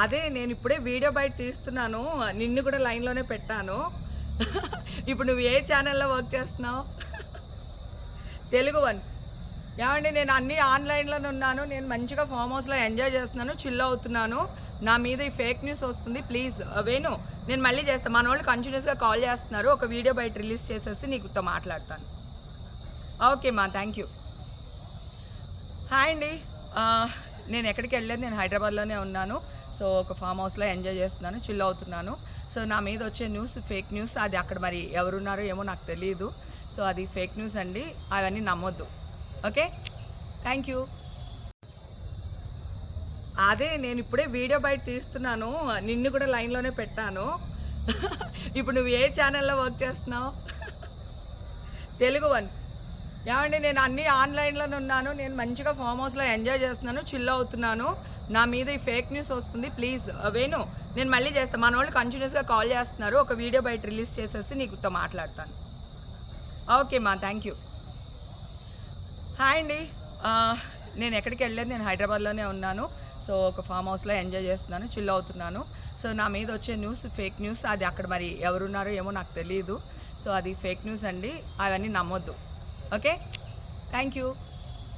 అదే నేను ఇప్పుడే వీడియో బయట తీస్తున్నాను. నిన్ను కూడా లైన్‌లోనే పెట్టాను. ఇప్పుడు నువ్వు ఏ ఛానెల్‌లో వర్క్ చేస్తున్నావు? తెలుగు వన్. ఏవండి నేను అన్నీ ఆన్‌లైన్‌లోనే ఉన్నాను. నేను మంచిగా ఫార్మ్ హౌస్‌లో ఎంజాయ్ చేస్తున్నాను. చిల్ అవుతున్నాను. నా మీద ఈ ఫేక్ న్యూస్ వస్తుంది. ప్లీజ్ వేణు నేను మళ్ళీ చేస్తా. మనోళ్ళు కంటిన్యూస్‌గా కాల్ చేస్తున్నారు. ఒక వీడియో బయట రిలీజ్ చేసేసి నీతో మాట్లాడతాను. ఓకే మా. Thank you. హాయ్ అండి. నేను ఎక్కడికి వెళ్ళలేదు. నేను హైదరాబాద్‌లోనే ఉన్నాను. సో ఒక ఫామ్ హౌస్‌లో ఎంజాయ్ చేస్తున్నాను. చిల్ అవుతున్నాను. సో నా మీద వచ్చే న్యూస్ ఫేక్ న్యూస్. అది అక్కడ మరి ఎవరున్నారో ఏమో నాకు తెలీదు. సో అది ఫేక్ న్యూస్ అండి. అవన్నీ నమ్మొద్దు. ఓకే. Thank you. అదే నేను ఇప్పుడే వీడియో బయట తీస్తున్నాను. నిన్ను కూడా లైన్‌లోనే పెట్టాను. ఇప్పుడు నువ్వు ఏ ఛానెల్‌లో వర్క్ చేస్తున్నావు? తెలుగు వన్. ఏవండి నేను అన్నీ ఆన్‌లైన్‌లోనే ఉన్నాను. నేను మంచిగా ఫామ్ హౌస్‌లో ఎంజాయ్ చేస్తున్నాను. చిల్ అవుతున్నాను. నా మీద ఈ ఫేక్ న్యూస్ వస్తుంది. ప్లీజ్ వేణు నేను మళ్ళీ చేస్తా. మనోళ్ళు కంటిన్యూస్‌గా కాల్ చేస్తున్నారు. ఒక వీడియో బయట రిలీజ్ చేసేసి నీతో మాట్లాడతాను. ఓకే మా. Thank you. హాయ్ అండి. నేను ఎక్కడికి వెళ్ళలేదు. నేను హైదరాబాద్‌లోనే ఉన్నాను. సో ఒక ఫామ్ హౌస్‌లో ఎంజాయ్ చేస్తున్నాను. చిల్ అవుతున్నాను. సో నా మీద వచ్చే న్యూస్ ఫేక్ న్యూస్. అది అక్కడ మరి ఎవరున్నారో ఏమో నాకు తెలీదు. సో అది ఫేక్ న్యూస్ అండి. అవన్నీ నమ్మొద్దు. ఓకే. Thank you.